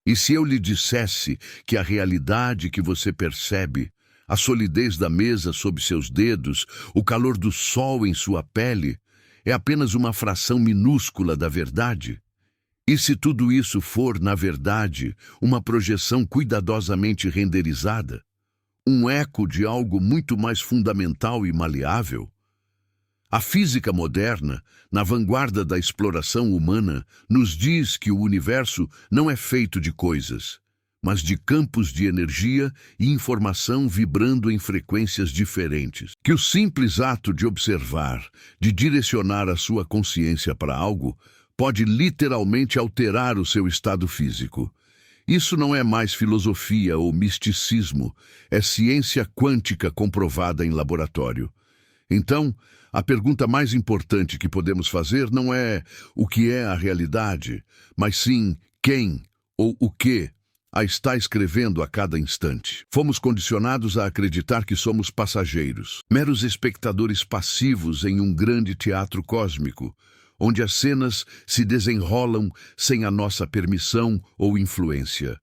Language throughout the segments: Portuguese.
E se eu lhe dissesse que a realidade que você percebe, a solidez da mesa sob seus dedos, o calor do sol em sua pele, é apenas uma fração minúscula da verdade? E se tudo isso for, na verdade, uma projeção cuidadosamente renderizada? Um eco de algo muito mais fundamental e maleável? A física moderna, na vanguarda da exploração humana, nos diz que o universo não é feito de coisas, mas de campos de energia e informação vibrando em frequências diferentes. Que o simples ato de observar, de direcionar a sua consciência para algo, pode literalmente alterar o seu estado físico. Isso não é mais filosofia ou misticismo, é ciência quântica comprovada em laboratório. Então, a pergunta mais importante que podemos fazer não é o que é a realidade, mas sim quem ou o que a está escrevendo a cada instante. Fomos condicionados a acreditar que somos passageiros, meros espectadores passivos em um grande teatro cósmico, onde as cenas se desenrolam sem a nossa permissão ou influência.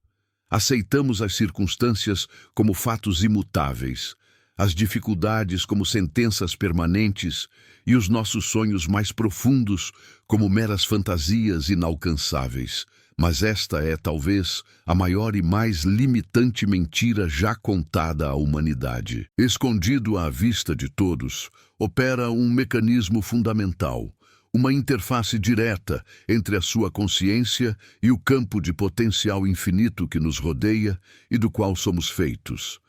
Aceitamos as circunstâncias como fatos imutáveis, as dificuldades como sentenças permanentes e os nossos sonhos mais profundos como meras fantasias inalcançáveis. Mas esta é, talvez, a maior e mais limitante mentira já contada à humanidade. Escondido à vista de todos, opera um mecanismo fundamental, uma interface direta entre a sua consciência e o campo de potencial infinito que nos rodeia e do qual somos feitos.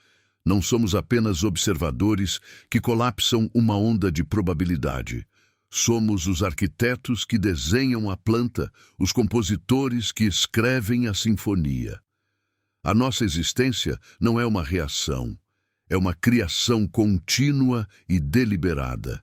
Não somos apenas observadores que colapsam uma onda de probabilidade. Somos os arquitetos que desenham a planta, os compositores que escrevem a sinfonia. A nossa existência não é uma reação, é uma criação contínua e deliberada.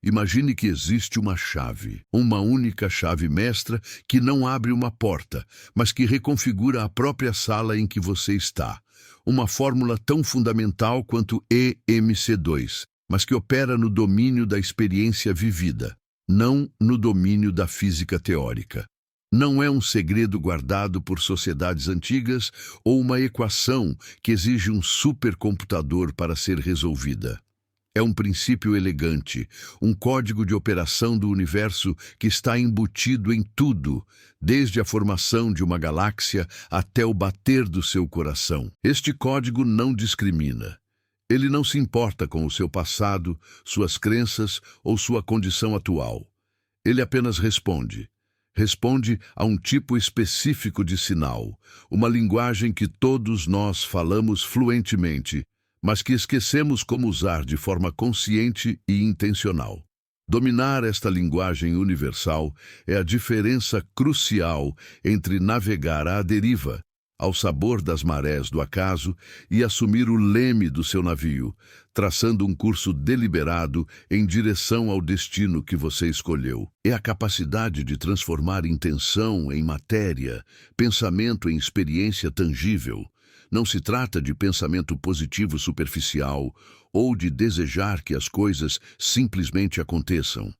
Imagine que existe uma única chave mestra que não abre uma porta, mas que reconfigura a própria sala em que você está. Uma fórmula tão fundamental quanto EMC2, mas que opera no domínio da experiência vivida, não no domínio da física teórica. Não é um segredo guardado por sociedades antigas ou uma equação que exige um supercomputador para ser resolvida. É um princípio elegante, um código de operação do universo que está embutido em tudo, desde a formação de uma galáxia até o bater do seu coração. Este código não discrimina. Ele não se importa com o seu passado, suas crenças ou sua condição atual. Ele apenas responde. Responde a um tipo específico de sinal, uma linguagem que todos nós falamos fluentemente, mas que esquecemos como usar de forma consciente e intencional. Dominar esta linguagem universal é a diferença crucial entre navegar à deriva, ao sabor das marés do acaso, e assumir o leme do seu navio, traçando um curso deliberado em direção ao destino que você escolheu. É a capacidade de transformar intenção em matéria, pensamento em experiência tangível. Não se trata de pensamento positivo superficial ou de desejar que as coisas simplesmente aconteçam.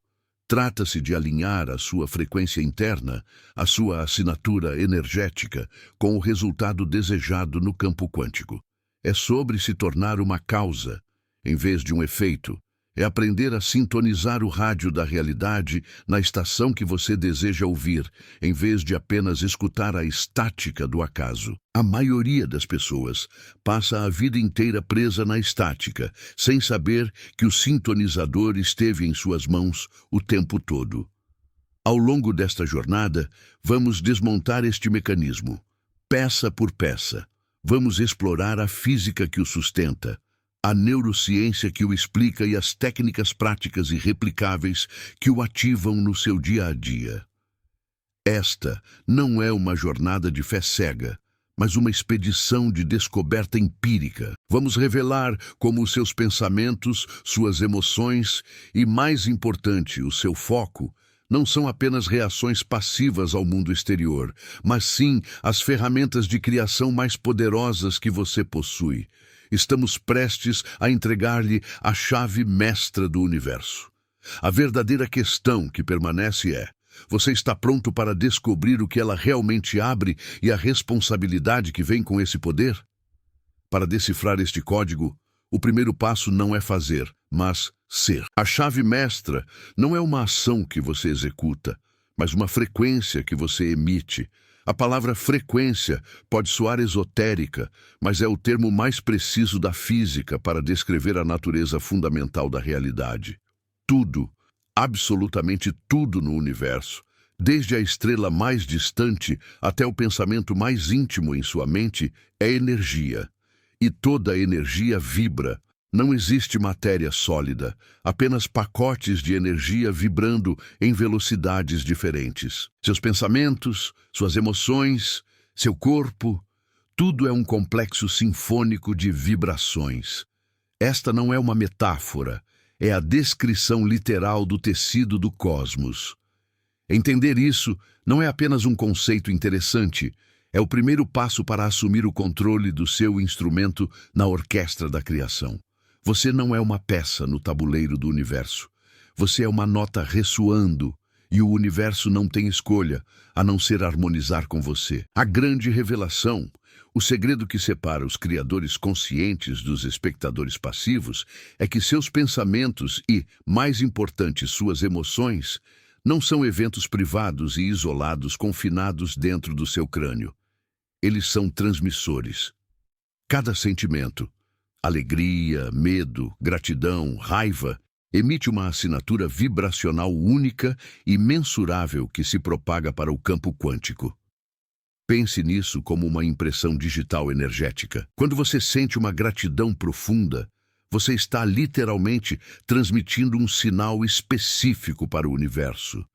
Trata-se de alinhar a sua frequência interna, a sua assinatura energética, com o resultado desejado no campo quântico. É sobre se tornar uma causa, em vez de um efeito. É aprender a sintonizar o rádio da realidade na estação que você deseja ouvir, em vez de apenas escutar a estática do acaso. A maioria das pessoas passa a vida inteira presa na estática, sem saber que o sintonizador esteve em suas mãos o tempo todo. Ao longo desta jornada, vamos desmontar este mecanismo, peça por peça. Vamos explorar a física que o sustenta, a neurociência que o explica e as técnicas práticas e replicáveis que o ativam no seu dia a dia. Esta não é uma jornada de fé cega, mas uma expedição de descoberta empírica. Vamos revelar como os seus pensamentos, suas emoções e, mais importante, o seu foco, não são apenas reações passivas ao mundo exterior, mas sim as ferramentas de criação mais poderosas que você possui. Estamos prestes a entregar-lhe a chave mestra do universo. A verdadeira questão que permanece é: Você está pronto para descobrir o que ela realmente abre e a responsabilidade que vem com esse poder? Para decifrar este código, o primeiro passo não é fazer, mas ser. A chave mestra não é uma ação que você executa, mas uma frequência que você emite. A palavra frequência pode soar esotérica, mas é o termo mais preciso da física para descrever a natureza fundamental da realidade. Tudo, absolutamente tudo no universo, desde a estrela mais distante até o pensamento mais íntimo em sua mente, é energia. E toda a energia vibra. Não existe matéria sólida, apenas pacotes de energia vibrando em velocidades diferentes. Seus pensamentos, suas emoções, seu corpo, tudo é um complexo sinfônico de vibrações. Esta não é uma metáfora, é a descrição literal do tecido do cosmos. Entender isso não é apenas um conceito interessante, é o primeiro passo para assumir o controle do seu instrumento na orquestra da criação. Você não é uma peça no tabuleiro do universo. Você é uma nota ressoando, e o universo não tem escolha, a não ser harmonizar com você. A grande revelação, o segredo que separa os criadores conscientes dos espectadores passivos, é que seus pensamentos e, mais importante, suas emoções, não são eventos privados e isolados confinados dentro do seu crânio. Eles são transmissores. Cada sentimento, alegria, medo, gratidão, raiva, emite uma assinatura vibracional única e mensurável que se propaga para o campo quântico. Pense nisso como uma impressão digital energética. Quando você sente uma gratidão profunda, você está literalmente transmitindo um sinal específico para o universo.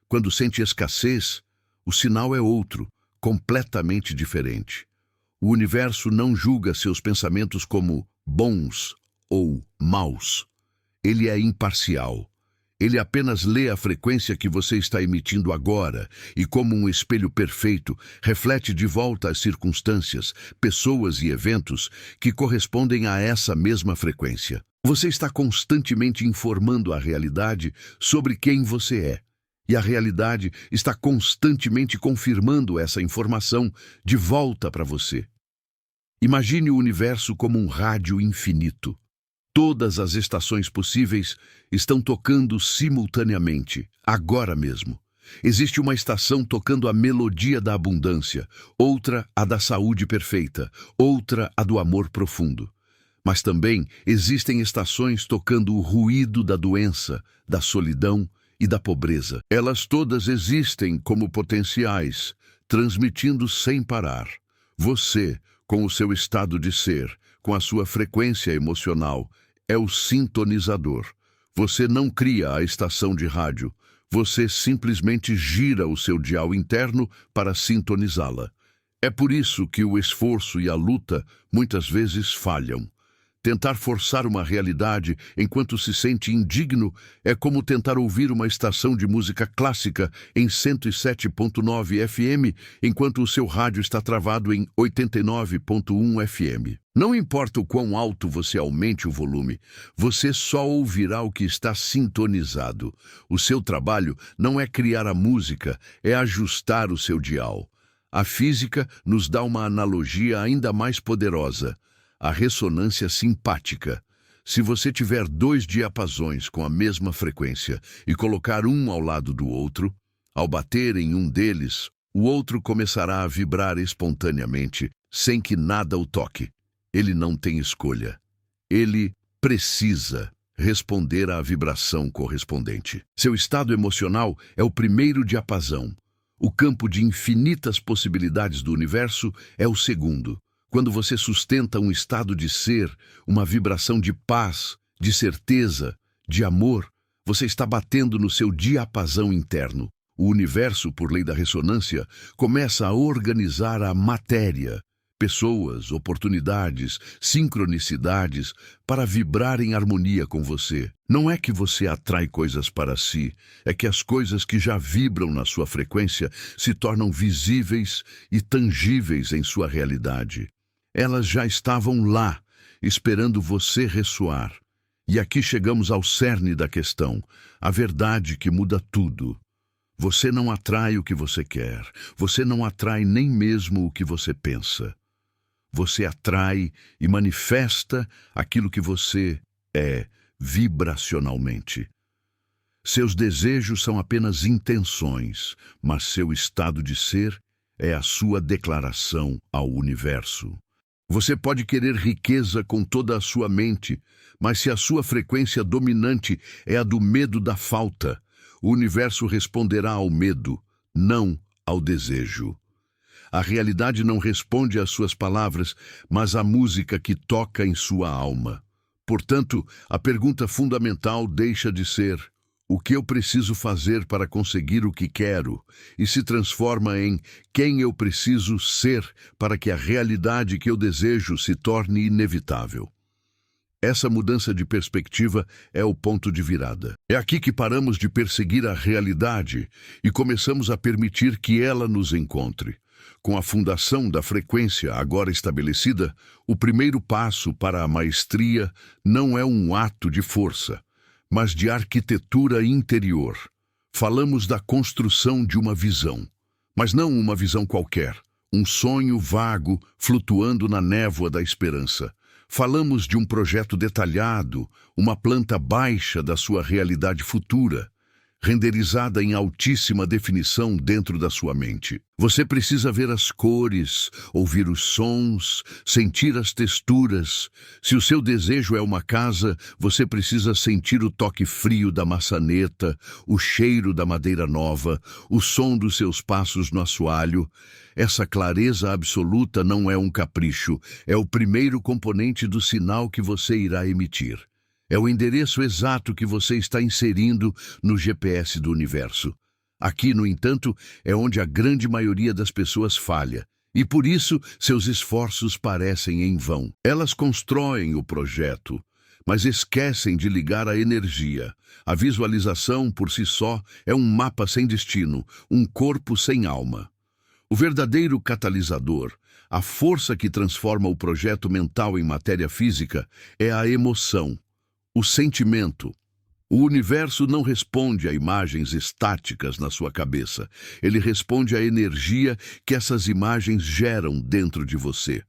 Quando sente escassez, o sinal é outro, completamente diferente. O universo não julga seus pensamentos como bons ou maus. Ele é imparcial. Ele apenas lê a frequência que você está emitindo agora e, como um espelho perfeito, reflete de volta as circunstâncias, pessoas e eventos que correspondem a essa mesma frequência. Você está constantemente informando a realidade sobre quem você é. E a realidade está constantemente confirmando essa informação de volta para você. Imagine o universo como um rádio infinito. Todas as estações possíveis estão tocando simultaneamente, agora mesmo. Existe uma estação tocando a melodia da abundância, outra a da saúde perfeita, outra a do amor profundo. Mas também existem estações tocando o ruído da doença, da solidão e da pobreza. Elas todas existem como potenciais, transmitindo sem parar. Você, com o seu estado de ser, com a sua frequência emocional, é o sintonizador. Você não cria a estação de rádio, você simplesmente gira o seu dial interno para sintonizá-la. É por isso que o esforço e a luta muitas vezes falham. Tentar forçar uma realidade enquanto se sente indigno é como tentar ouvir uma estação de música clássica em 107.9 FM enquanto o seu rádio está travado em 89.1 FM. Não importa o quão alto você aumente o volume, você só ouvirá o que está sintonizado. O seu trabalho não é criar a música, é ajustar o seu dial. A física nos dá uma analogia ainda mais poderosa. A ressonância simpática. Se você tiver dois diapasões com a mesma frequência e colocar um ao lado do outro, ao bater em um deles, o outro começará a vibrar espontaneamente, sem que nada o toque. Ele não tem escolha. Ele precisa responder à vibração correspondente. Seu estado emocional é o primeiro diapasão. O campo de infinitas possibilidades do universo é o segundo. Quando você sustenta um estado de ser, uma vibração de paz, de certeza, de amor, você está batendo no seu diapasão interno. O universo, por lei da ressonância, começa a organizar a matéria, pessoas, oportunidades, sincronicidades, para vibrar em harmonia com você. Não é que você atrai coisas para si, é que as coisas que já vibram na sua frequência se tornam visíveis e tangíveis em sua realidade. Elas já estavam lá, esperando você ressoar. E aqui chegamos ao cerne da questão, a verdade que muda tudo. Você não atrai o que você quer. Você não atrai nem mesmo o que você pensa. Você atrai e manifesta aquilo que você é vibracionalmente. Seus desejos são apenas intenções, mas seu estado de ser é a sua declaração ao universo. Você pode querer riqueza com toda a sua mente, mas se a sua frequência dominante é a do medo da falta, o universo responderá ao medo, não ao desejo. A realidade não responde às suas palavras, mas à música que toca em sua alma. Portanto, a pergunta fundamental deixa de ser: o que eu preciso fazer para conseguir o que quero? E se transforma em: quem eu preciso ser para que a realidade que eu desejo se torne inevitável? Essa mudança de perspectiva é o ponto de virada. É aqui que paramos de perseguir a realidade e começamos a permitir que ela nos encontre. Com a fundação da frequência agora estabelecida, o primeiro passo para a maestria não é um ato de força, mas de arquitetura interior. Falamos da construção de uma visão, mas não uma visão qualquer, um sonho vago flutuando na névoa da esperança. Falamos de um projeto detalhado, uma planta baixa da sua realidade futura, renderizada em altíssima definição dentro da sua mente. Você precisa ver as cores, ouvir os sons, sentir as texturas. Se o seu desejo é uma casa, você precisa sentir o toque frio da maçaneta, o cheiro da madeira nova, o som dos seus passos no assoalho. Essa clareza absoluta não é um capricho, é o primeiro componente do sinal que você irá emitir. É o endereço exato que você está inserindo no GPS do universo. Aqui, no entanto, é onde a grande maioria das pessoas falha, e por isso seus esforços parecem em vão. Elas constroem o projeto, mas esquecem de ligar a energia. A visualização, por si só, é um mapa sem destino, um corpo sem alma. O verdadeiro catalisador, a força que transforma o projeto mental em matéria física, é a emoção. O sentimento. O universo não responde a imagens estáticas na sua cabeça. Ele responde à energia que essas imagens geram dentro de você.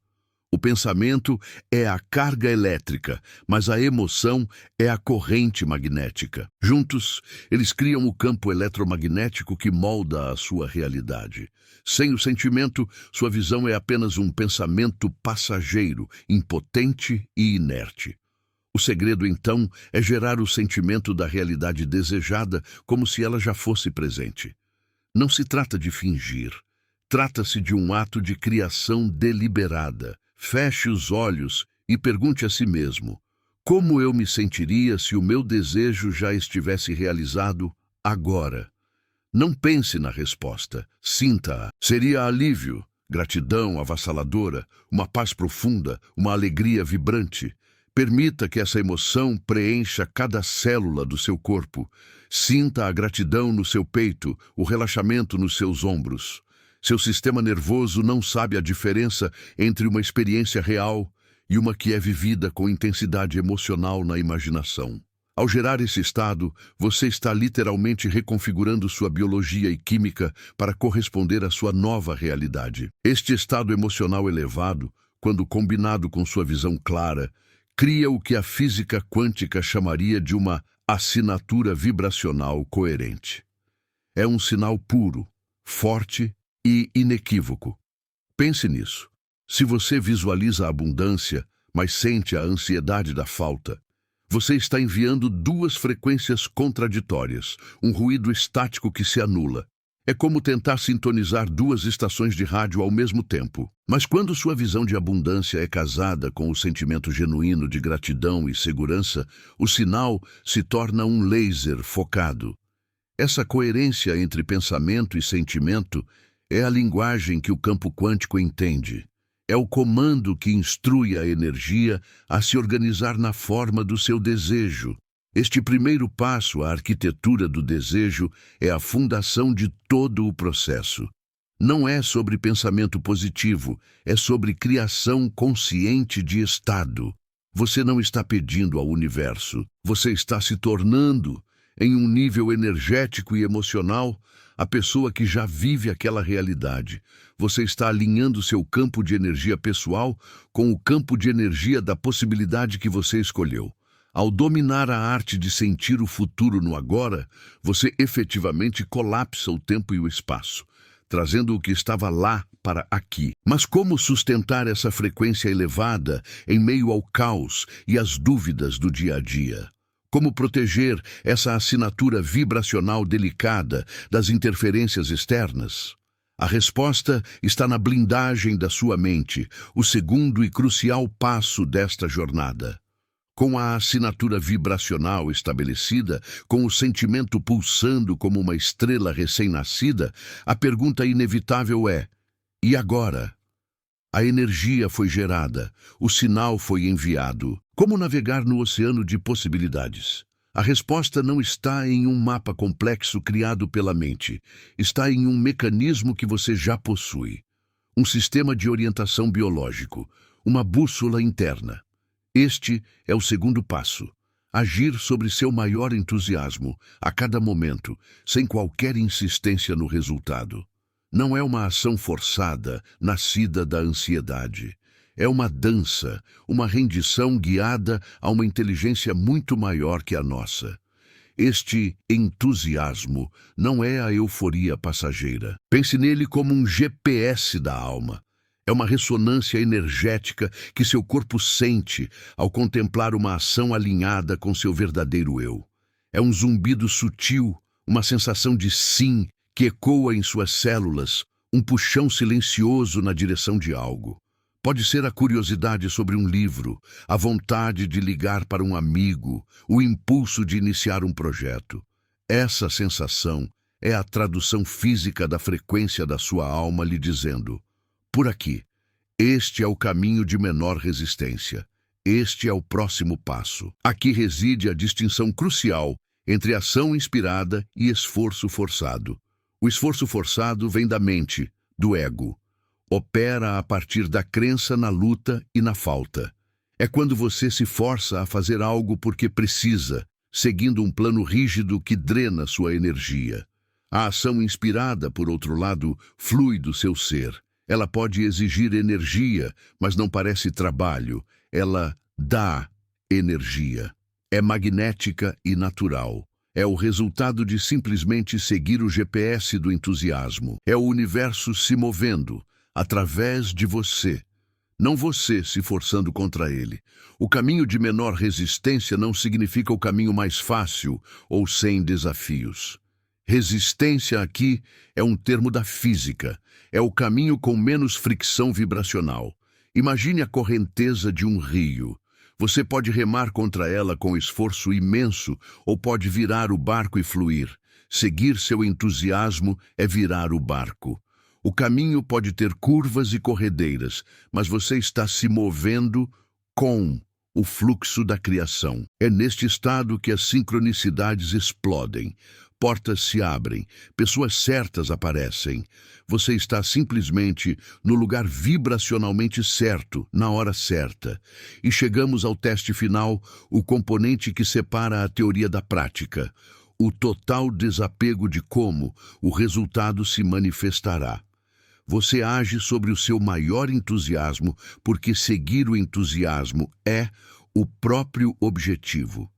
O pensamento é a carga elétrica, mas a emoção é a corrente magnética. Juntos, eles criam o campo eletromagnético que molda a sua realidade. Sem o sentimento, sua visão é apenas um pensamento passageiro, impotente e inerte. O segredo, então, é gerar o sentimento da realidade desejada como se ela já fosse presente. Não se trata de fingir. Trata-se de um ato de criação deliberada. Feche os olhos e pergunte a si mesmo: como eu me sentiria se o meu desejo já estivesse realizado agora? Não pense na resposta. Sinta-a. Seria alívio, gratidão avassaladora, uma paz profunda, uma alegria vibrante. Permita que essa emoção preencha cada célula do seu corpo. Sinta a gratidão no seu peito, o relaxamento nos seus ombros. Seu sistema nervoso não sabe a diferença entre uma experiência real e uma que é vivida com intensidade emocional na imaginação. Ao gerar esse estado, você está literalmente reconfigurando sua biologia e química para corresponder à sua nova realidade. Este estado emocional elevado, quando combinado com sua visão clara, cria o que a física quântica chamaria de uma assinatura vibracional coerente. É um sinal puro, forte e inequívoco. Pense nisso. Se você visualiza a abundância, mas sente a ansiedade da falta, você está enviando duas frequências contraditórias, um ruído estático que se anula. É como tentar sintonizar duas estações de rádio ao mesmo tempo. Mas quando sua visão de abundância é casada com o sentimento genuíno de gratidão e segurança, o sinal se torna um laser focado. Essa coerência entre pensamento e sentimento é a linguagem que o campo quântico entende. É o comando que instrui a energia a se organizar na forma do seu desejo. Este primeiro passo, a arquitetura do desejo, é a fundação de todo o processo. Não é sobre pensamento positivo, é sobre criação consciente de estado. Você não está pedindo ao universo, você está se tornando, em um nível energético e emocional, a pessoa que já vive aquela realidade. Você está alinhando seu campo de energia pessoal com o campo de energia da possibilidade que você escolheu. Ao dominar a arte de sentir o futuro no agora, você efetivamente colapsa o tempo e o espaço, trazendo o que estava lá para aqui. Mas como sustentar essa frequência elevada em meio ao caos e às dúvidas do dia a dia? Como proteger essa assinatura vibracional delicada das interferências externas? A resposta está na blindagem da sua mente, o segundo e crucial passo desta jornada. Com a assinatura vibracional estabelecida, com o sentimento pulsando como uma estrela recém-nascida, a pergunta inevitável é: e agora? A energia foi gerada, o sinal foi enviado. Como navegar no oceano de possibilidades? A resposta não está em um mapa complexo criado pela mente. Está em um mecanismo que você já possui. Um sistema de orientação biológico, uma bússola interna. Este é o segundo passo. Agir sobre seu maior entusiasmo, a cada momento, sem qualquer insistência no resultado. Não é uma ação forçada, nascida da ansiedade. É uma dança, uma rendição guiada a uma inteligência muito maior que a nossa. Este entusiasmo não é a euforia passageira. Pense nele como um GPS da alma. É uma ressonância energética que seu corpo sente ao contemplar uma ação alinhada com seu verdadeiro eu. É um zumbido sutil, uma sensação de sim que ecoa em suas células, um puxão silencioso na direção de algo. Pode ser a curiosidade sobre um livro, a vontade de ligar para um amigo, o impulso de iniciar um projeto. Essa sensação é a tradução física da frequência da sua alma lhe dizendo: por aqui, este é o caminho de menor resistência. Este é o próximo passo. Aqui reside a distinção crucial entre ação inspirada e esforço forçado. O esforço forçado vem da mente, do ego. Opera a partir da crença na luta e na falta. É quando você se força a fazer algo porque precisa, seguindo um plano rígido que drena sua energia. A ação inspirada, por outro lado, flui do seu ser. Ela pode exigir energia, mas não parece trabalho. Ela dá energia. É magnética e natural. É o resultado de simplesmente seguir o GPS do entusiasmo. É o universo se movendo através de você, não você se forçando contra ele. O caminho de menor resistência não significa o caminho mais fácil ou sem desafios. Resistência aqui é um termo da física. É o caminho com menos fricção vibracional. Imagine a correnteza de um rio. Você pode remar contra ela com esforço imenso ou pode virar o barco e fluir. Seguir seu entusiasmo é virar o barco. O caminho pode ter curvas e corredeiras, mas você está se movendo com o fluxo da criação. É neste estado que as sincronicidades explodem. Portas se abrem, pessoas certas aparecem. Você está simplesmente no lugar vibracionalmente certo, na hora certa. E chegamos ao teste final, o componente que separa a teoria da prática. O total desapego de como o resultado se manifestará. Você age sobre o seu maior entusiasmo, porque seguir o entusiasmo é o próprio objetivo.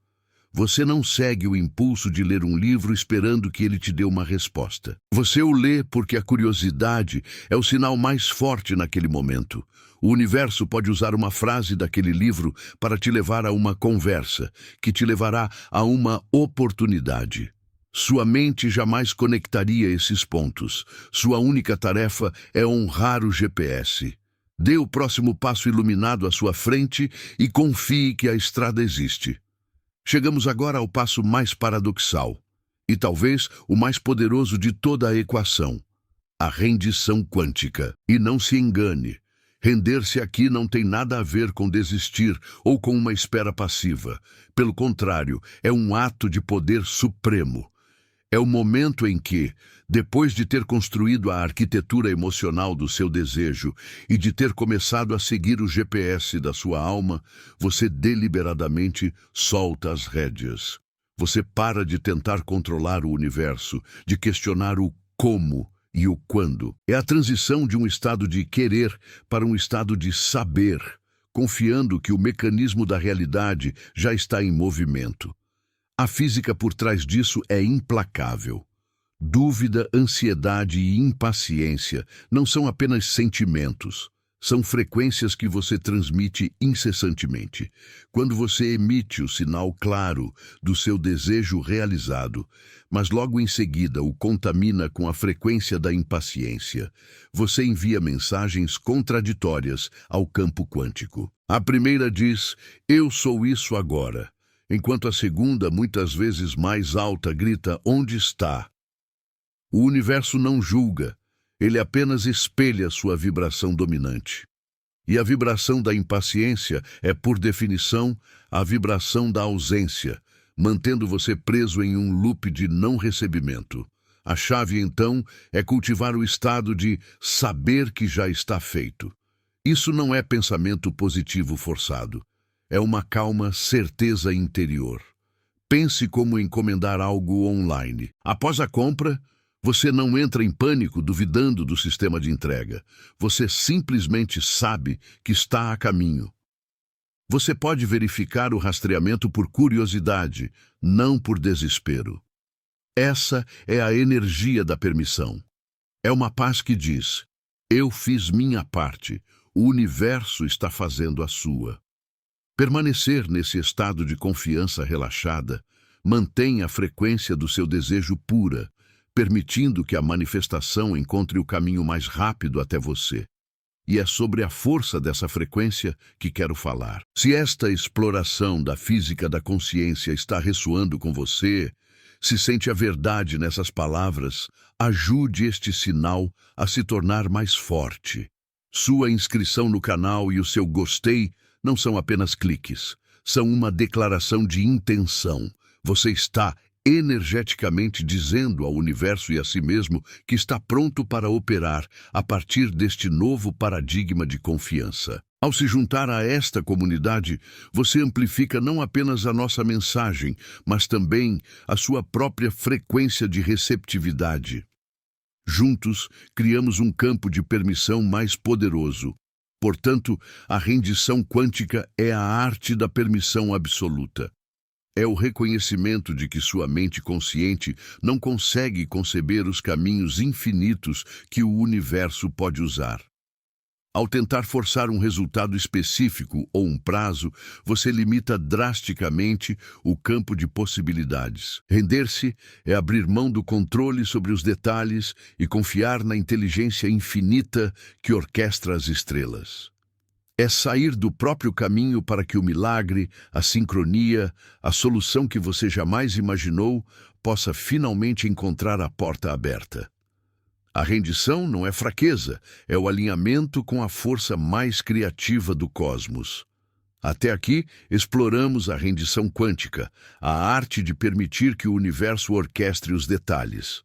Você não segue o impulso de ler um livro esperando que ele te dê uma resposta. Você o lê porque a curiosidade é o sinal mais forte naquele momento. O universo pode usar uma frase daquele livro para te levar a uma conversa, que te levará a uma oportunidade. Sua mente jamais conectaria esses pontos. Sua única tarefa é honrar o GPS. Dê o próximo passo iluminado à sua frente e confie que a estrada existe. Chegamos agora ao passo mais paradoxal, e talvez o mais poderoso de toda a equação, a rendição quântica. E não se engane, render-se aqui não tem nada a ver com desistir ou com uma espera passiva. Pelo contrário, é um ato de poder supremo. É o momento em que, depois de ter construído a arquitetura emocional do seu desejo e de ter começado a seguir o GPS da sua alma, você deliberadamente solta as rédeas. Você para de tentar controlar o universo, de questionar o como e o quando. É a transição de um estado de querer para um estado de saber, confiando que o mecanismo da realidade já está em movimento. A física por trás disso é implacável. Dúvida, ansiedade e impaciência não são apenas sentimentos. São frequências que você transmite incessantemente. Quando você emite o sinal claro do seu desejo realizado, mas logo em seguida o contamina com a frequência da impaciência, você envia mensagens contraditórias ao campo quântico. A primeira diz, eu sou isso agora, enquanto a segunda, muitas vezes mais alta, grita, onde está? O universo não julga. Ele apenas espelha sua vibração dominante. E a vibração da impaciência é, por definição, a vibração da ausência, mantendo você preso em um loop de não recebimento. A chave, então, é cultivar o estado de saber que já está feito. Isso não é pensamento positivo forçado. É uma calma certeza interior. Pense como encomendar algo online. Após a compra, você não entra em pânico duvidando do sistema de entrega. Você simplesmente sabe que está a caminho. Você pode verificar o rastreamento por curiosidade, não por desespero. Essa é a energia da permissão. É uma paz que diz, eu fiz minha parte, o universo está fazendo a sua. Permanecer nesse estado de confiança relaxada mantém a frequência do seu desejo pura, permitindo que a manifestação encontre o caminho mais rápido até você. E é sobre a força dessa frequência que quero falar. Se esta exploração da física da consciência está ressoando com você, se sente a verdade nessas palavras, ajude este sinal a se tornar mais forte. Sua inscrição no canal e o seu gostei não são apenas cliques, são uma declaração de intenção. Você está energeticamente dizendo ao universo e a si mesmo que está pronto para operar a partir deste novo paradigma de confiança. Ao se juntar a esta comunidade, você amplifica não apenas a nossa mensagem, mas também a sua própria frequência de receptividade. Juntos, criamos um campo de permissão mais poderoso. Portanto, a rendição quântica é a arte da permissão absoluta. É o reconhecimento de que sua mente consciente não consegue conceber os caminhos infinitos que o universo pode usar. Ao tentar forçar um resultado específico ou um prazo, você limita drasticamente o campo de possibilidades. Render-se é abrir mão do controle sobre os detalhes e confiar na inteligência infinita que orquestra as estrelas. É sair do próprio caminho para que o milagre, a sincronia, a solução que você jamais imaginou possa finalmente encontrar a porta aberta. A rendição não é fraqueza, é o alinhamento com a força mais criativa do cosmos. Até aqui, exploramos a rendição quântica, a arte de permitir que o universo orquestre os detalhes.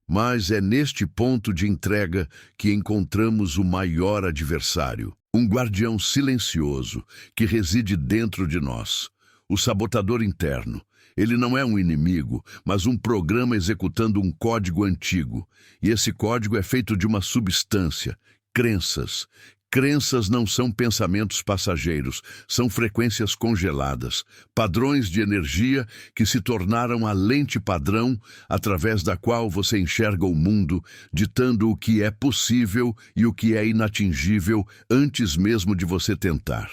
Mas é neste ponto de entrega que encontramos o maior adversário. Um guardião silencioso que reside dentro de nós, o sabotador interno. Ele não é um inimigo, mas um programa executando um código antigo. E esse código é feito de uma substância, crenças. Crenças não são pensamentos passageiros, são frequências congeladas, padrões de energia que se tornaram a lente padrão através da qual você enxerga o mundo, ditando o que é possível e o que é inatingível antes mesmo de você tentar.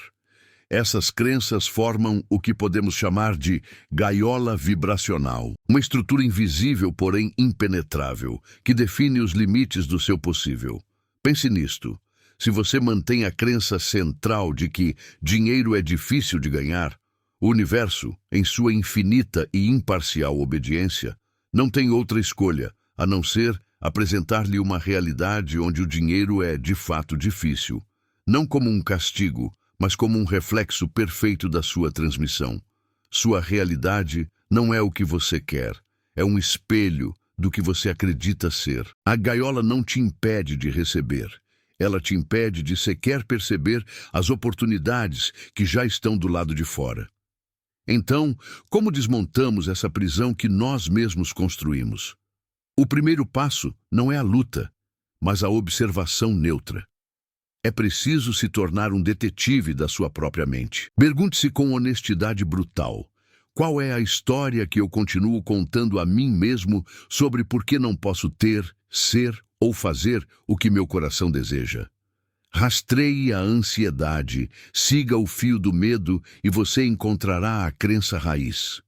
Essas crenças formam o que podemos chamar de gaiola vibracional, uma estrutura invisível, porém impenetrável, que define os limites do seu possível. Pense nisto. Se você mantém a crença central de que dinheiro é difícil de ganhar, o universo, em sua infinita e imparcial obediência, não tem outra escolha a não ser apresentar-lhe uma realidade onde o dinheiro é de fato difícil, não como um castigo, mas como um reflexo perfeito da sua transmissão. Sua realidade não é o que você quer, é um espelho do que você acredita ser. A gaiola não te impede de receber. Ela te impede de sequer perceber as oportunidades que já estão do lado de fora. Então, como desmontamos essa prisão que nós mesmos construímos? O primeiro passo não é a luta, mas a observação neutra. É preciso se tornar um detetive da sua própria mente. Pergunte-se com honestidade brutal: qual é a história que eu continuo contando a mim mesmo sobre por que não posso ter, ser ou fazer o que meu coração deseja? Rastreie a ansiedade, siga o fio do medo e você encontrará a crença raiz.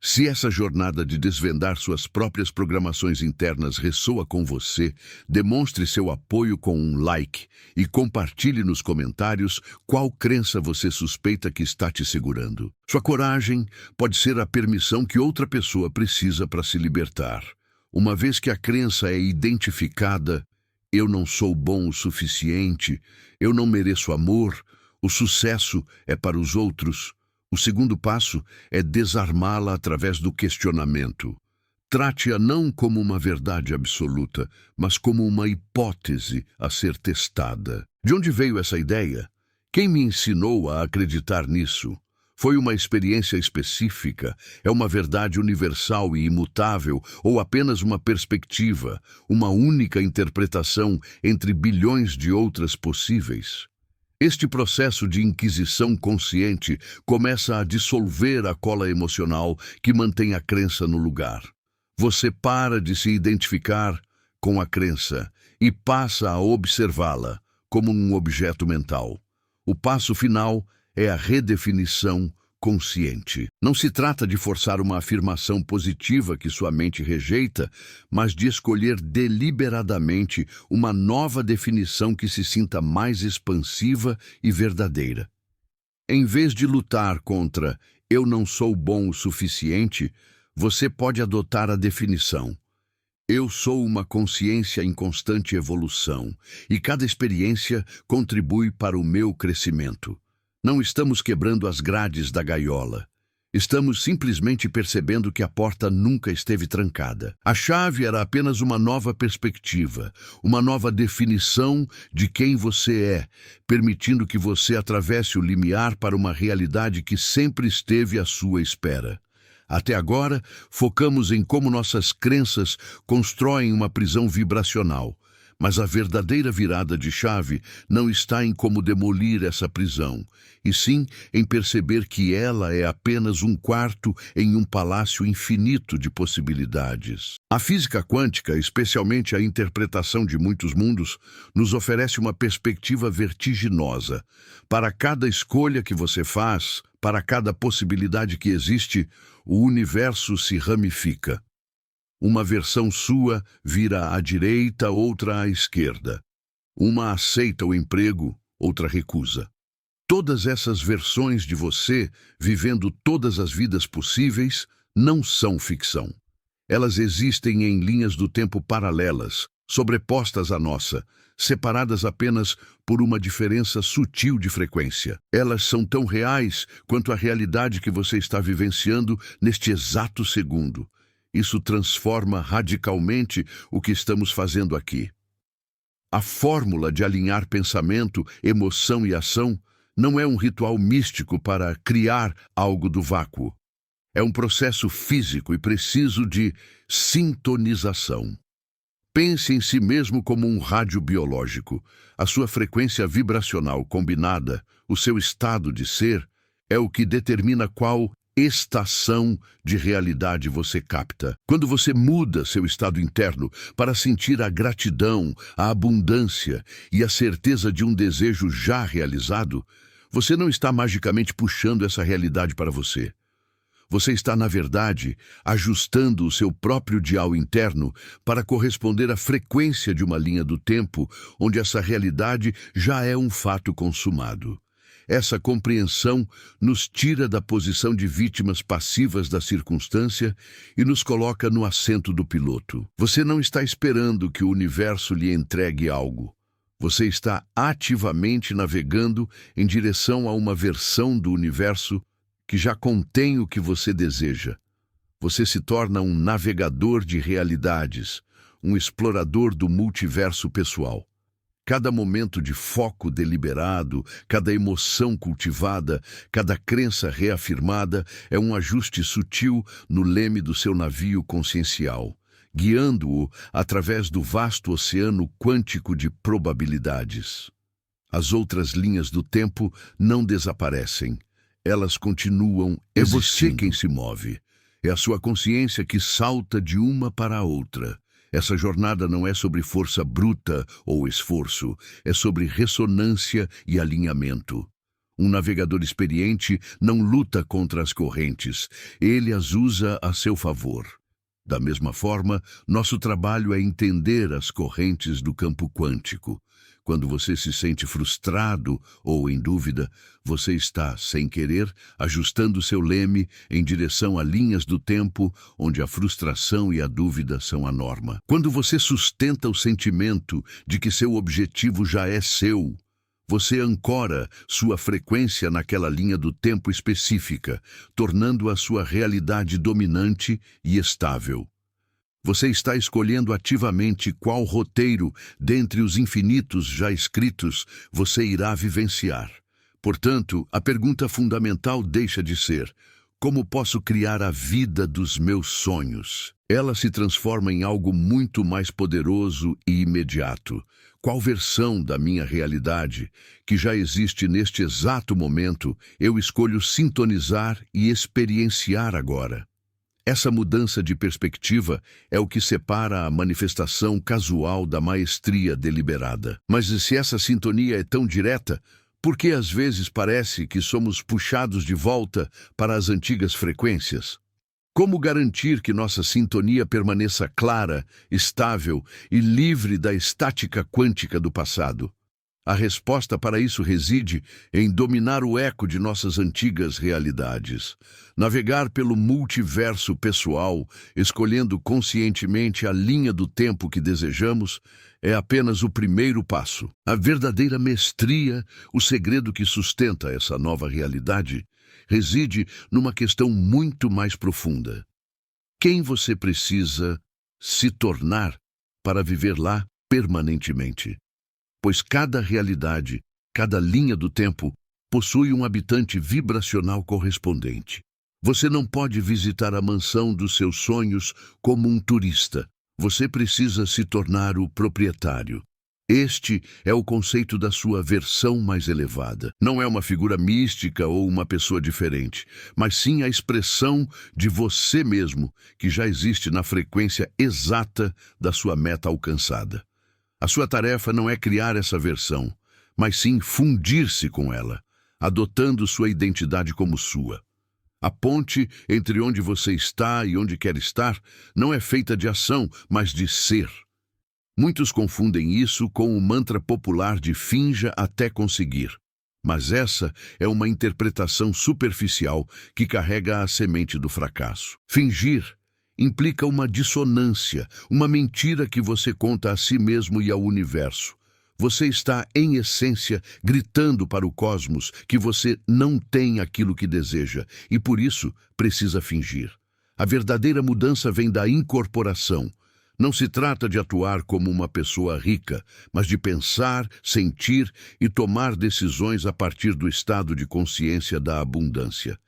Se essa jornada de desvendar suas próprias programações internas ressoa com você, demonstre seu apoio com um like e compartilhe nos comentários qual crença você suspeita que está te segurando. Sua coragem pode ser a permissão que outra pessoa precisa para se libertar. Uma vez que a crença é identificada: eu não sou bom o suficiente, eu não mereço amor, o sucesso é para os outros. O segundo passo é desarmá-la através do questionamento. Trate-a não como uma verdade absoluta, mas como uma hipótese a ser testada. De onde veio essa ideia? Quem me ensinou a acreditar nisso? Foi uma experiência específica? É uma verdade universal e imutável? Ou apenas uma perspectiva, uma única interpretação entre bilhões de outras possíveis? Este processo de inquisição consciente começa a dissolver a cola emocional que mantém a crença no lugar. Você para de se identificar com a crença e passa a observá-la como um objeto mental. O passo final é a redefinição consciente. Não se trata de forçar uma afirmação positiva que sua mente rejeita, mas de escolher deliberadamente uma nova definição que se sinta mais expansiva e verdadeira. Em vez de lutar contra "eu não sou bom o suficiente", você pode adotar a definição: eu sou uma consciência em constante evolução, e cada experiência contribui para o meu crescimento. Não estamos quebrando as grades da gaiola. Estamos simplesmente percebendo que a porta nunca esteve trancada. A chave era apenas uma nova perspectiva, uma nova definição de quem você é, permitindo que você atravesse o limiar para uma realidade que sempre esteve à sua espera. Até agora, focamos em como nossas crenças constroem uma prisão vibracional. Mas a verdadeira virada de chave não está em como demolir essa prisão, e sim em perceber que ela é apenas um quarto em um palácio infinito de possibilidades. A física quântica, especialmente a interpretação de muitos mundos, nos oferece uma perspectiva vertiginosa. Para cada escolha que você faz, para cada possibilidade que existe, o universo se ramifica. Uma versão sua vira à direita, outra à esquerda. Uma aceita o emprego, outra recusa. Todas essas versões de você, vivendo todas as vidas possíveis, não são ficção. Elas existem em linhas do tempo paralelas, sobrepostas à nossa, separadas apenas por uma diferença sutil de frequência. Elas são tão reais quanto a realidade que você está vivenciando neste exato segundo. Isso transforma radicalmente o que estamos fazendo aqui. A fórmula de alinhar pensamento, emoção e ação não é um ritual místico para criar algo do vácuo. É um processo físico e preciso de sintonização. Pense em si mesmo como um rádio biológico. A sua frequência vibracional combinada, o seu estado de ser, é o que determina qual estação de realidade você capta. Quando você muda seu estado interno para sentir a gratidão, a abundância e a certeza de um desejo já realizado, você não está magicamente puxando essa realidade para você. Você está, na verdade, ajustando o seu próprio dial interno para corresponder à frequência de uma linha do tempo onde essa realidade já é um fato consumado. Essa compreensão nos tira da posição de vítimas passivas da circunstância e nos coloca no assento do piloto. Você não está esperando que o universo lhe entregue algo. Você está ativamente navegando em direção a uma versão do universo que já contém o que você deseja. Você se torna um navegador de realidades, um explorador do multiverso pessoal. Cada momento de foco deliberado, cada emoção cultivada, cada crença reafirmada é um ajuste sutil no leme do seu navio consciencial, guiando-o através do vasto oceano quântico de probabilidades. As outras linhas do tempo não desaparecem. Elas continuam existindo. É você quem se move. É a sua consciência que salta de uma para a outra. Essa jornada não é sobre força bruta ou esforço, é sobre ressonância e alinhamento. Um navegador experiente não luta contra as correntes, ele as usa a seu favor. Da mesma forma, nosso trabalho é entender as correntes do campo quântico. Quando você se sente frustrado ou em dúvida, você está, sem querer, ajustando seu leme em direção a linhas do tempo onde a frustração e a dúvida são a norma. Quando você sustenta o sentimento de que seu objetivo já é seu, você ancora sua frequência naquela linha do tempo específica, tornando a sua realidade dominante e estável. Você está escolhendo ativamente qual roteiro, dentre os infinitos já escritos, você irá vivenciar. Portanto, a pergunta fundamental deixa de ser: como posso criar a vida dos meus sonhos? Ela se transforma em algo muito mais poderoso e imediato. Qual versão da minha realidade, que já existe neste exato momento, eu escolho sintonizar e experienciar agora? Essa mudança de perspectiva é o que separa a manifestação casual da maestria deliberada. Mas se essa sintonia é tão direta, por que às vezes parece que somos puxados de volta para as antigas frequências? Como garantir que nossa sintonia permaneça clara, estável e livre da estática quântica do passado? A resposta para isso reside em dominar o eco de nossas antigas realidades. Navegar pelo multiverso pessoal, escolhendo conscientemente a linha do tempo que desejamos, é apenas o primeiro passo. A verdadeira mestria, o segredo que sustenta essa nova realidade, reside numa questão muito mais profunda. Quem você precisa se tornar para viver lá permanentemente? Pois cada realidade, cada linha do tempo, possui um habitante vibracional correspondente. Você não pode visitar a mansão dos seus sonhos como um turista. Você precisa se tornar o proprietário. Este é o conceito da sua versão mais elevada. Não é uma figura mística ou uma pessoa diferente, mas sim a expressão de você mesmo, que já existe na frequência exata da sua meta alcançada. A sua tarefa não é criar essa versão, mas sim fundir-se com ela, adotando sua identidade como sua. A ponte entre onde você está e onde quer estar não é feita de ação, mas de ser. Muitos confundem isso com o mantra popular de finja até conseguir. Mas essa é uma interpretação superficial que carrega a semente do fracasso. Fingir implica uma dissonância, uma mentira que você conta a si mesmo e ao universo. Você está, em essência, gritando para o cosmos que você não tem aquilo que deseja e, por isso, precisa fingir. A verdadeira mudança vem da incorporação. Não se trata de atuar como uma pessoa rica, mas de pensar, sentir e tomar decisões a partir do estado de consciência da abundância.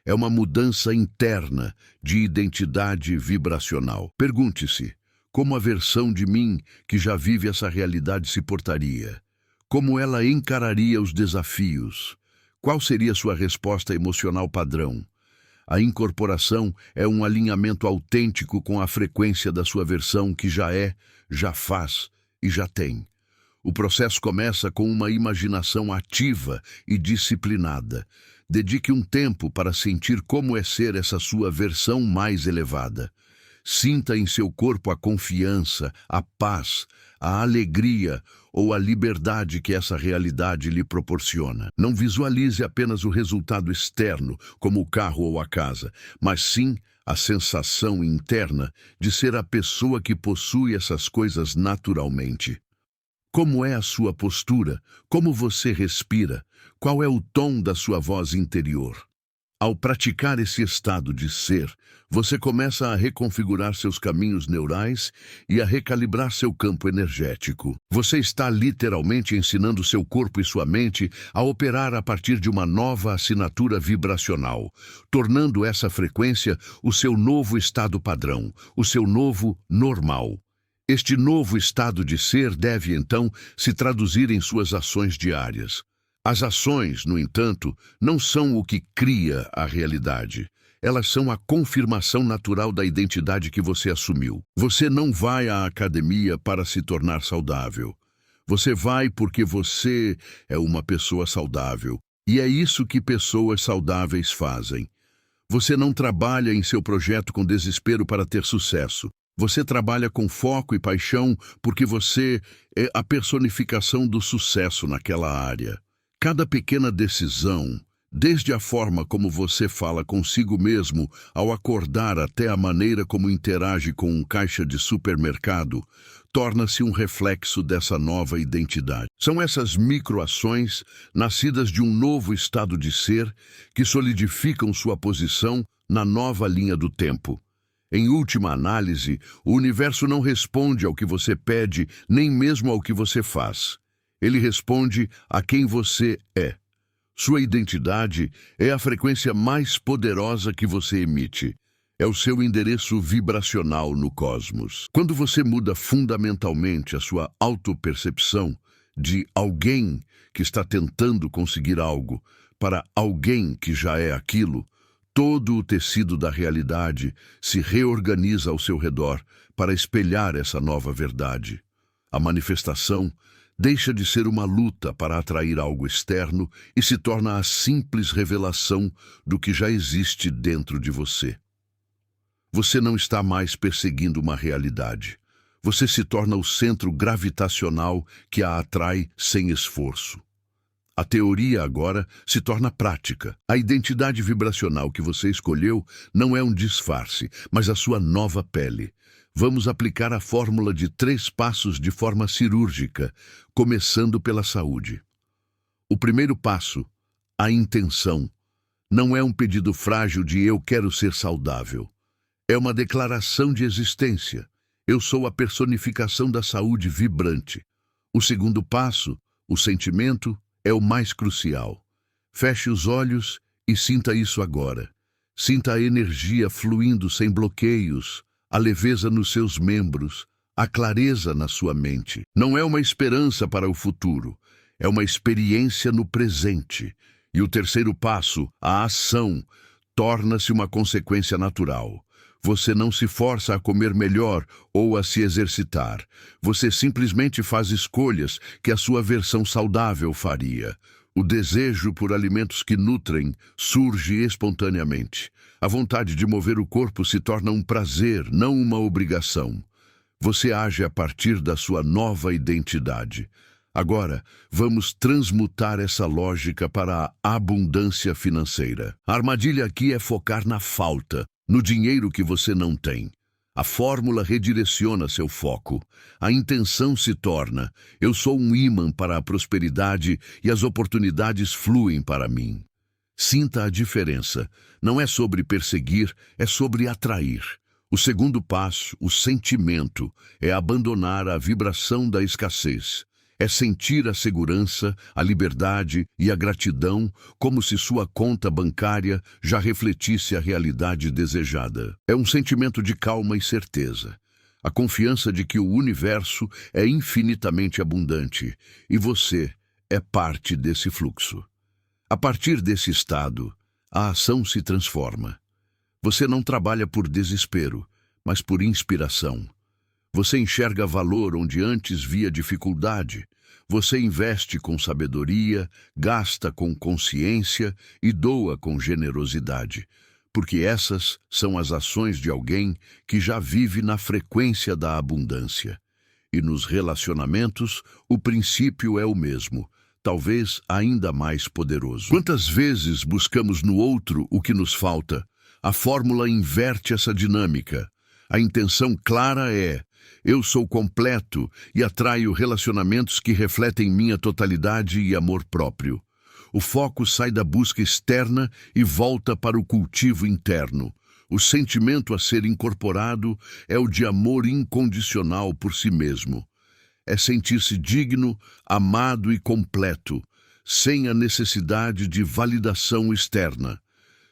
É uma mudança interna de identidade vibracional. Pergunte-se: como a versão de mim que já vive essa realidade se portaria? Como ela encararia os desafios? Qual seria sua resposta emocional padrão? A incorporação é um alinhamento autêntico com a frequência da sua versão que já é, já faz e já tem. O processo começa com uma imaginação ativa e disciplinada. Dedique um tempo para sentir como é ser essa sua versão mais elevada. Sinta em seu corpo a confiança, a paz, a alegria ou a liberdade que essa realidade lhe proporciona. Não visualize apenas o resultado externo, como o carro ou a casa, mas sim a sensação interna de ser a pessoa que possui essas coisas naturalmente. Como é a sua postura? Como você respira? Qual é o tom da sua voz interior? Ao praticar esse estado de ser, você começa a reconfigurar seus caminhos neurais e a recalibrar seu campo energético. Você está literalmente ensinando seu corpo e sua mente a operar a partir de uma nova assinatura vibracional, tornando essa frequência o seu novo estado padrão, o seu novo normal. Este novo estado de ser deve, então, se traduzir em suas ações diárias. As ações, no entanto, não são o que cria a realidade. Elas são a confirmação natural da identidade que você assumiu. Você não vai à academia para se tornar saudável. Você vai porque você é uma pessoa saudável. E é isso que pessoas saudáveis fazem. Você não trabalha em seu projeto com desespero para ter sucesso. Você trabalha com foco e paixão porque você é a personificação do sucesso naquela área. Cada pequena decisão, desde a forma como você fala consigo mesmo ao acordar até a maneira como interage com um caixa de supermercado, torna-se um reflexo dessa nova identidade. São essas microações, nascidas de um novo estado de ser, que solidificam sua posição na nova linha do tempo. Em última análise, o universo não responde ao que você pede, nem mesmo ao que você faz. Ele responde a quem você é. Sua identidade é a frequência mais poderosa que você emite. É o seu endereço vibracional no cosmos. Quando você muda fundamentalmente a sua autopercepção de alguém que está tentando conseguir algo para alguém que já é aquilo, todo o tecido da realidade se reorganiza ao seu redor para espelhar essa nova verdade. A manifestação deixa de ser uma luta para atrair algo externo e se torna a simples revelação do que já existe dentro de você. Você não está mais perseguindo uma realidade. Você se torna o centro gravitacional que a atrai sem esforço. A teoria agora se torna prática. A identidade vibracional que você escolheu não é um disfarce, mas a sua nova pele. Vamos aplicar a fórmula de 3 passos de forma cirúrgica, começando pela saúde. O primeiro passo, a intenção, não é um pedido frágil de eu quero ser saudável. É uma declaração de existência. Eu sou a personificação da saúde vibrante. O segundo passo, o sentimento, é o mais crucial. Feche os olhos e sinta isso agora. Sinta a energia fluindo sem bloqueios, a leveza nos seus membros, a clareza na sua mente. Não é uma esperança para o futuro, é uma experiência no presente. E o terceiro passo, a ação, torna-se uma consequência natural. Você não se força a comer melhor ou a se exercitar. Você simplesmente faz escolhas que a sua versão saudável faria. O desejo por alimentos que nutrem surge espontaneamente. A vontade de mover o corpo se torna um prazer, não uma obrigação. Você age a partir da sua nova identidade. Agora, vamos transmutar essa lógica para a abundância financeira. A armadilha aqui é focar na falta, no dinheiro que você não tem. A fórmula redireciona seu foco. A intenção se torna: eu sou um ímã para a prosperidade e as oportunidades fluem para mim. Sinta a diferença. Não é sobre perseguir, é sobre atrair. O segundo passo, o sentimento, é abandonar a vibração da escassez. É sentir a segurança, a liberdade e a gratidão como se sua conta bancária já refletisse a realidade desejada. É um sentimento de calma e certeza. A confiança de que o universo é infinitamente abundante e você é parte desse fluxo. A partir desse estado, a ação se transforma. Você não trabalha por desespero, mas por inspiração. Você enxerga valor onde antes via dificuldade. Você investe com sabedoria, gasta com consciência e doa com generosidade, porque essas são as ações de alguém que já vive na frequência da abundância. E nos relacionamentos, o princípio é o mesmo, talvez ainda mais poderoso. Quantas vezes buscamos no outro o que nos falta? A fórmula inverte essa dinâmica. A intenção clara é: eu sou completo e atraio relacionamentos que refletem minha totalidade e amor próprio. O foco sai da busca externa e volta para o cultivo interno. O sentimento a ser incorporado é o de amor incondicional por si mesmo. É sentir-se digno, amado e completo, sem a necessidade de validação externa.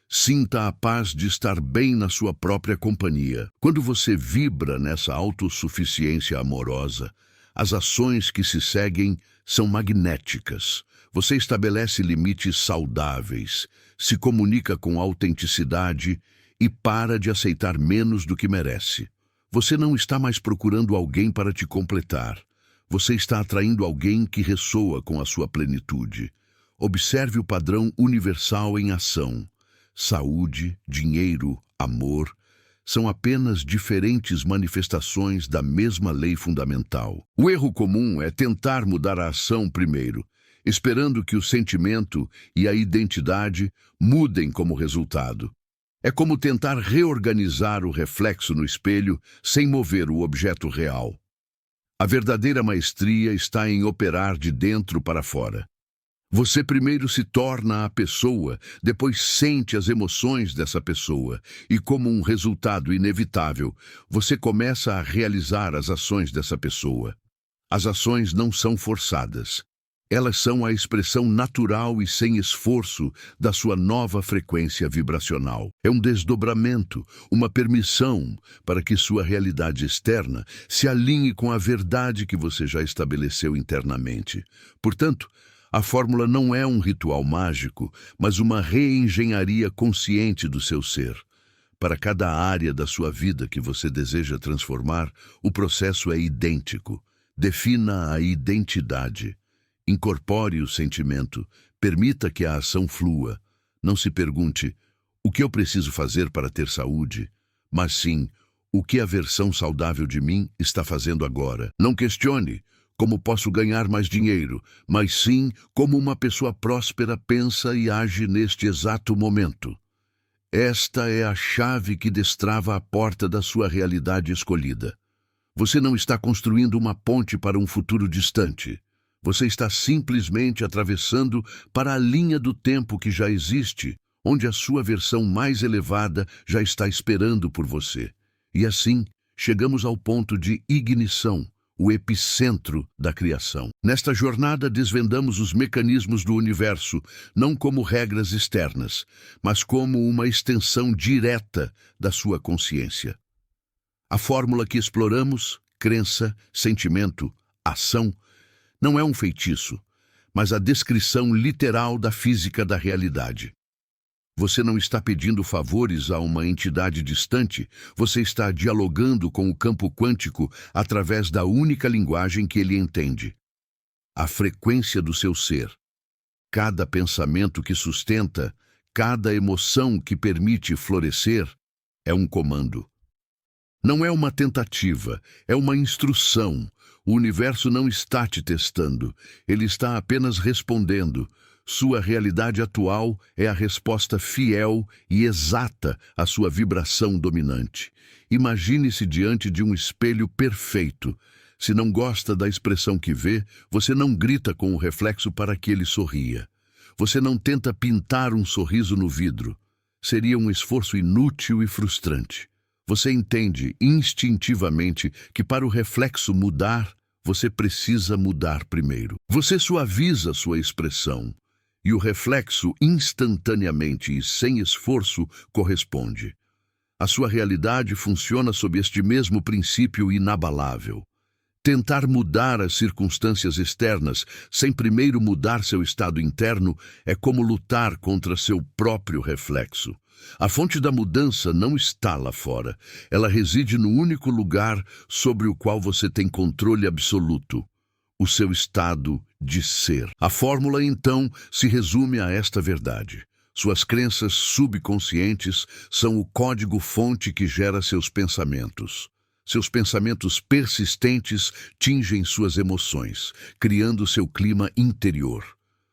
Sinta a paz de estar bem na sua própria companhia. Quando você vibra nessa autossuficiência amorosa, as ações que se seguem são magnéticas. Você estabelece limites saudáveis, se comunica com autenticidade e para de aceitar menos do que merece. Você não está mais procurando alguém para te completar. Você está atraindo alguém que ressoa com a sua plenitude. Observe o padrão universal em ação. Saúde, dinheiro, amor são apenas diferentes manifestações da mesma lei fundamental. O erro comum é tentar mudar a ação primeiro, esperando que o sentimento e a identidade mudem como resultado. É como tentar reorganizar o reflexo no espelho sem mover o objeto real. A verdadeira maestria está em operar de dentro para fora. Você primeiro se torna a pessoa, depois sente as emoções dessa pessoa e, como um resultado inevitável, você começa a realizar as ações dessa pessoa. As ações não são forçadas. Elas são a expressão natural e sem esforço da sua nova frequência vibracional. É um desdobramento, uma permissão para que sua realidade externa se alinhe com a verdade que você já estabeleceu internamente. Portanto, a fórmula não é um ritual mágico, mas uma reengenharia consciente do seu ser. Para cada área da sua vida que você deseja transformar, o processo é idêntico. Defina a identidade. Incorpore o sentimento. Permita que a ação flua. Não se pergunte, o que eu preciso fazer para ter saúde? Mas sim, o que a versão saudável de mim está fazendo agora? Não questione como posso ganhar mais dinheiro, mas sim como uma pessoa próspera pensa e age neste exato momento. Esta é a chave que destrava a porta da sua realidade escolhida. Você não está construindo uma ponte para um futuro distante. Você está simplesmente atravessando para a linha do tempo que já existe, onde a sua versão mais elevada já está esperando por você. E assim, chegamos ao ponto de ignição, o epicentro da criação. Nesta jornada, desvendamos os mecanismos do universo, não como regras externas, mas como uma extensão direta da sua consciência. A fórmula que exploramos, crença, sentimento, ação, não é um feitiço, mas a descrição literal da física da realidade. Você não está pedindo favores a uma entidade distante, você está dialogando com o campo quântico através da única linguagem que ele entende. A frequência do seu ser. Cada pensamento que sustenta, cada emoção que permite florescer, é um comando. Não é uma tentativa, é uma instrução. O universo não está te testando, ele está apenas respondendo. Sua realidade atual é a resposta fiel e exata à sua vibração dominante. Imagine-se diante de um espelho perfeito. Se não gosta da expressão que vê, você não grita com o reflexo para que ele sorria. Você não tenta pintar um sorriso no vidro. Seria um esforço inútil e frustrante. Você entende instintivamente que para o reflexo mudar, você precisa mudar primeiro. Você suaviza sua expressão. E o reflexo, instantaneamente e sem esforço, corresponde. A sua realidade funciona sob este mesmo princípio inabalável. Tentar mudar as circunstâncias externas sem primeiro mudar seu estado interno é como lutar contra seu próprio reflexo. A fonte da mudança não está lá fora. Ela reside no único lugar sobre o qual você tem controle absoluto. O seu estado de ser. A fórmula, então, se resume a esta verdade. Suas crenças subconscientes são o código-fonte que gera seus pensamentos. Seus pensamentos persistentes tingem suas emoções, criando seu clima interior.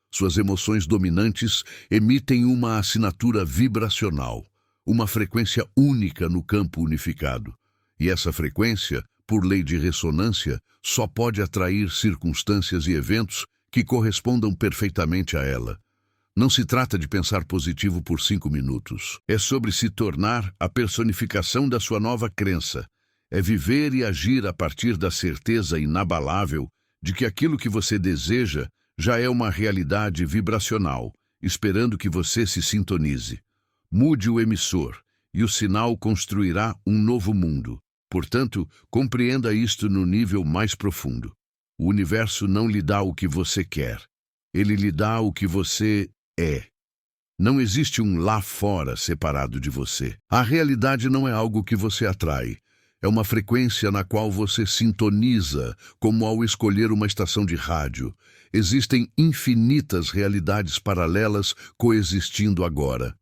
Suas emoções dominantes emitem uma assinatura vibracional, uma frequência única no campo unificado. E essa frequência, por lei de ressonância, só pode atrair circunstâncias e eventos que correspondam perfeitamente a ela. Não se trata de pensar positivo por 5 minutos. É sobre se tornar a personificação da sua nova crença. É viver e agir a partir da certeza inabalável de que aquilo que você deseja já é uma realidade vibracional, esperando que você se sintonize. Mude o emissor, e o sinal construirá um novo mundo. Portanto, compreenda isto no nível mais profundo. O universo não lhe dá o que você quer. Ele lhe dá o que você é. Não existe um lá fora separado de você. A realidade não é algo que você atrai. É uma frequência na qual você sintoniza, como ao escolher uma estação de rádio. Existem infinitas realidades paralelas coexistindo agora.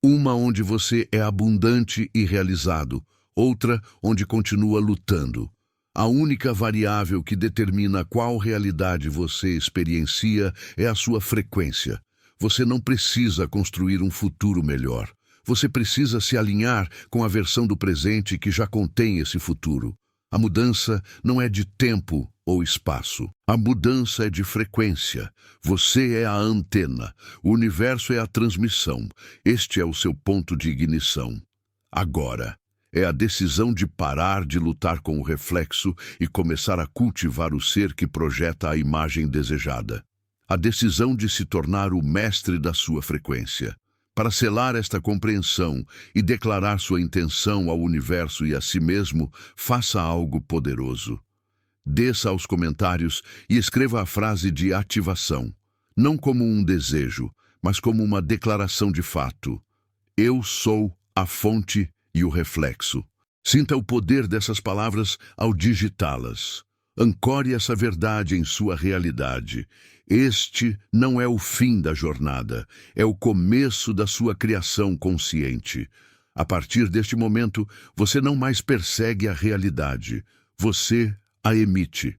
Uma onde você é abundante e realizado, outra onde continua lutando. A única variável que determina qual realidade você experiencia é a sua frequência. Você não precisa construir um futuro melhor. Você precisa se alinhar com a versão do presente que já contém esse futuro. A mudança não é de tempo ou espaço. A mudança é de frequência. Você é a antena. O universo é a transmissão. Este é o seu ponto de ignição. Agora, é a decisão de parar de lutar com o reflexo e começar a cultivar o ser que projeta a imagem desejada. A decisão de se tornar o mestre da sua frequência. Para selar esta compreensão e declarar sua intenção ao universo e a si mesmo, faça algo poderoso. Desça aos comentários e escreva a frase de ativação, não como um desejo, mas como uma declaração de fato. Eu sou a fonte e o reflexo. Sinta o poder dessas palavras ao digitá-las. Ancore essa verdade em sua realidade. Este não é o fim da jornada, é o começo da sua criação consciente. A partir deste momento, você não mais persegue a realidade, você a emite.